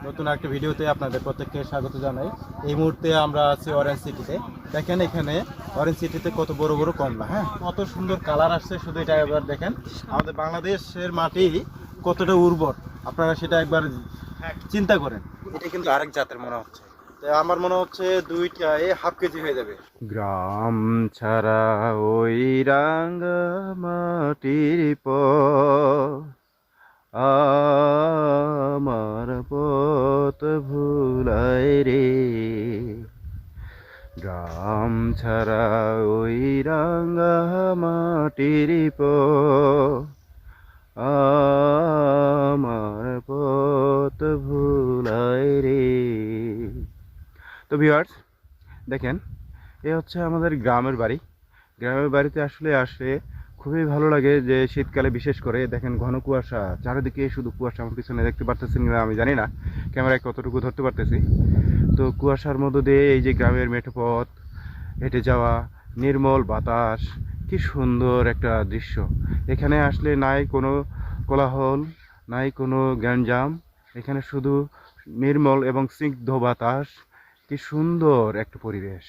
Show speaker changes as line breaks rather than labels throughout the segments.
নতুন একটা ভিডিওতে আপনাদের প্রত্যেককে স্বাগত জানাই। এই মুহূর্তে আমরা আছি অরেঞ্জ সিটিতে। দেখেন এখানে অরেঞ্জ সিটিতে কত বড় বড় কমলা, হ্যাঁ, কত সুন্দর কালার আসছে। শুধু এটা একবার দেখেন, আমাদের বাংলাদেশের মাটি কতটা উর্বর, আপনারা সেটা একবার চিন্তা করেন। এটা কিন্তু আরেক জাতের মনে হচ্ছে, তাই আমার মনে হচ্ছে দুইটায় হাফ কেজি হয়ে যাবে। গ্রাম ছাড়া ওই রাঙ্গা মাটির আমার পথ ভুলায় রে, গ্রাম ছাড়া ওই রাঙ্গা মাটির আমার পথ ভুলায় রে। তো ভিউয়ার্স দেখেন, এ হচ্ছে আমাদের গ্রামের বাড়ি। গ্রামের বাড়িতে আসলে খুবই ভালো লাগে, যে শীতকালে বিশেষ করে দেখেন ঘন কুয়াশা, চারিদিকে শুধু কুয়াশা। আমার পিছনে দেখতে পারতেছেন না আমি জানি না ক্যামেরায় কতটুকু ধরতে পারতেছি। তো কুয়াশার মধ্য দিয়ে এই যে গ্রামের মেঠো পথ হেঁটে যাওয়া, নির্মল বাতাস, কি সুন্দর একটা দৃশ্য। এখানে আসলে নাই কোনো কোলাহল, নাই কোনো গ্যাঞ্জাম, এখানে শুধু নির্মল এবং স্নিগ্ধ বাতাস, কি সুন্দর একটা পরিবেশ।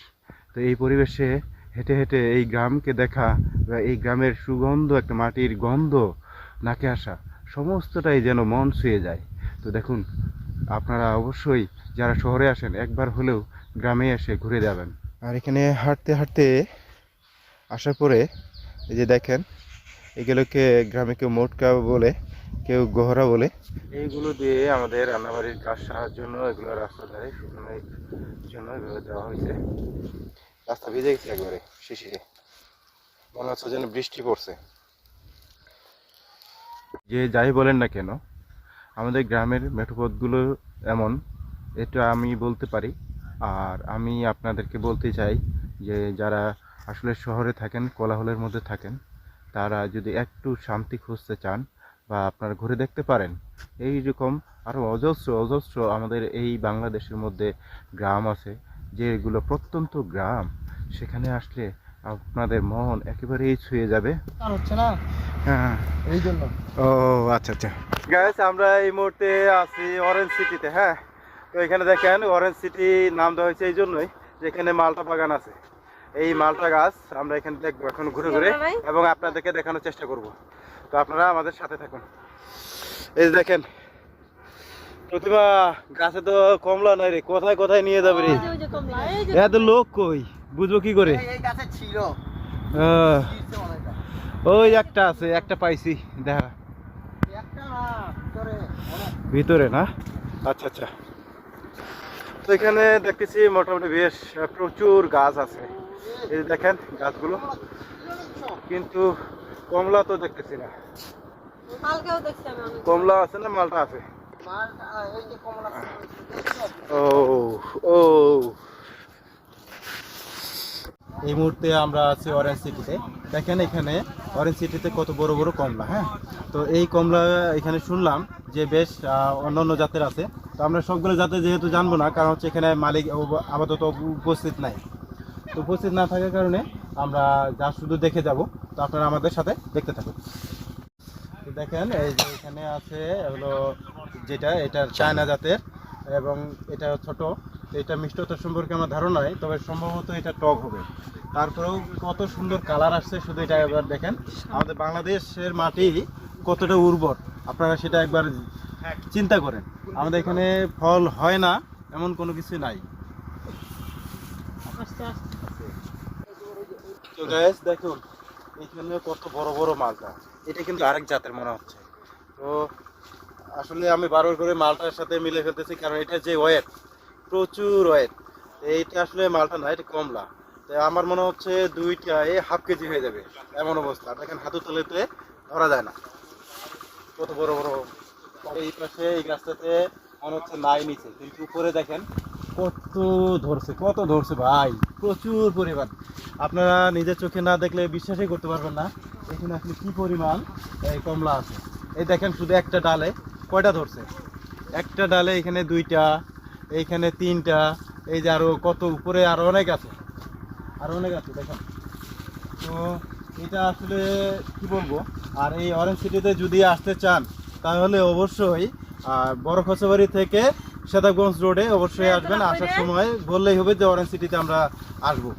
তো এই পরিবেশে হেঁটে হেঁটে এই গ্রামকে দেখা বা এই গ্রামের সুগন্ধ, একটা মাটির গন্ধ নাকে আসা, সমস্তটাই যেন মন ছুঁয়ে যায়। তো দেখুন, আপনারা অবশ্যই যারা শহরে আসেন একবার হলেও গ্রামে এসে ঘুরে যাবেন। আর এখানে হাঁটতে হাঁটতে আসার পরে এই যে দেখেন, এগুলোকে গ্রামে কেউ মোটকা বলে, কেউ গহরা বলে। এইগুলো দিয়ে আমাদের রান্নাবাড়ির কাজ সারার জন্য এগুলো রাস্তা ধারে শুকনোর জন্য এগুলো দেওয়া হয়েছে। রাস্তা ভিজে গেছে একবারে শিশিরে, মনে হচ্ছে যেন বৃষ্টি পড়ছে। যে যাই বলেন না কেন, আমাদের গ্রামের মেঠোপথগুলো এমন, এটা আমি বলতে পারি। আর আমি আপনাদেরকে বলতে চাই যে যারা আসলে শহরে থাকেন, কোলাহলের মধ্যে থাকেন, তারা যদি একটু শান্তি খুঁজতে চান বা আপনারা ঘুরে দেখতে পারেন, এই রকম আরও অজস্র অজস্র আমাদের এই বাংলাদেশের মধ্যে গ্রাম আছে, যেগুলো প্রত্যন্ত গ্রাম। সেখানে আসলে আপনাদের মন একেবারেই ছুঁয়ে যাবে। আর হচ্ছে না, হ্যাঁ, এই জন্য। ও আচ্ছা আচ্ছা গাইস, আমরা এই মুহূর্তে আছি অরেঞ্জ সিটিতে। হ্যাঁ, তো এখানে দেখেন অরেঞ্জ সিটি নাম দেওয়া হয়েছে এই জন্যই, যেখানে মালটা বাগান আছে। এই মালটা গাছ আমরা এখানে দেখবো এখন ঘুরে ঘুরে, এবং আপনাদেরকে দেখানোর চেষ্টা করব। তো আপনারা আমাদের সাথে থাকুন। এই যে দেখেন প্রতিভা, গাছে তো কমলা নাই রে, কোথায় কোথায় নিয়ে যাবে রে? এত লোক কই, বুঝবো কি করে? ওই একটা আছে, একটা পাইছি দেখা ভিতরে না। আচ্ছা আচ্ছা, তো এখানে দেখতেছি মোটামুটি বেশ প্রচুর গাছ আছে। এই দেখেন গাছগুলো, কিন্তু কমলা তো দেখতেছি না। কমলা আছে না মালটা আছে? ও ও, এই মুহূর্তে আমরা আছি অরেঞ্জ সিটিতে। দেখেন এখানে অরেঞ্জ সিটিতে কত বড় বড় কমলা, হ্যাঁ। তো এই কমলা এখানে শুনলাম যে বেশ অন্যান্য জাতের আছে। তো আমরা সবগুলো জাতের যেহেতু জানবো না, কারণ হচ্ছে এখানে মালিক আপাতত উপস্থিত নাই। তো উপস্থিত না থাকার কারণে আমরা যা শুধু দেখে যাব। তো আপনারা আমাদের সাথে দেখতে থাকুন। তো দেখেন এই যে এখানে আছে হলো যেটা, এটা চায়না জাতের, এবং এটা ছোট। এটা মিষ্টতা সম্পর্কে আমার ধারণা নেই, তবে সম্ভবত এটা টক হবে। তারপরেও কত সুন্দর কালার আসছে, শুধু এটা একবার দেখেন। আমাদের বাংলাদেশের মাটি কতটা উর্বর, আপনারা সেটা একবার চিন্তা করেন। আমাদের এখানে ফল হয় না এমন কোনো কিছু নাই। তো গাইস দেখুন এখানে কত বড় বড় মালটা, এটা কিন্তু আরেক জাতের মনে হচ্ছে। তো আসলে আমি বারবার করে মালটার সাথে মিলে ফেলতেছি, কারণ এটা যে ওয়েট, প্রচুর ওয়েট। এইটা আসলে মালটা না, এটা কমলা। তো আমার মনে হচ্ছে দুইটায় হাফ কেজি হয়ে যাবে এমন অবস্থা। দেখেন হাতের তলেতে ধরা যায় না, কত বড় বড়। এই পাশে এই গাছটাতে মনে হচ্ছে নাই নিচে, কিন্তু উপরে দেখেন কত ধরছে, কত ধরছে ভাই, প্রচুর পরিমাণ। আপনারা নিজের চোখে না দেখলে বিশ্বাসই করতে পারবেন না এখানে আসলে কি পরিমাণ এই কমলা আছে। এই দেখেন শুধু একটা ডালে কয়টা ধরছে, একটা ডালে এখানে দুইটা, এইখানে তিনটা, এই যে আরো কত উপরে আরো অনেক আছে, আরো অনেক আছে দেখেন। তো এটা আসলে কি বলবো। আর এই অরেঞ্জ সিটিতে যদি আসতে চান তাহলে অবশ্যই বড় খোঁচাবাড়ি থেকে সেতাবগঞ্জ রোডে অবশ্যই আসবেন, আসার সময় বললেই হবে যে অরেঞ্জ সিটিতে আমরা আসবো।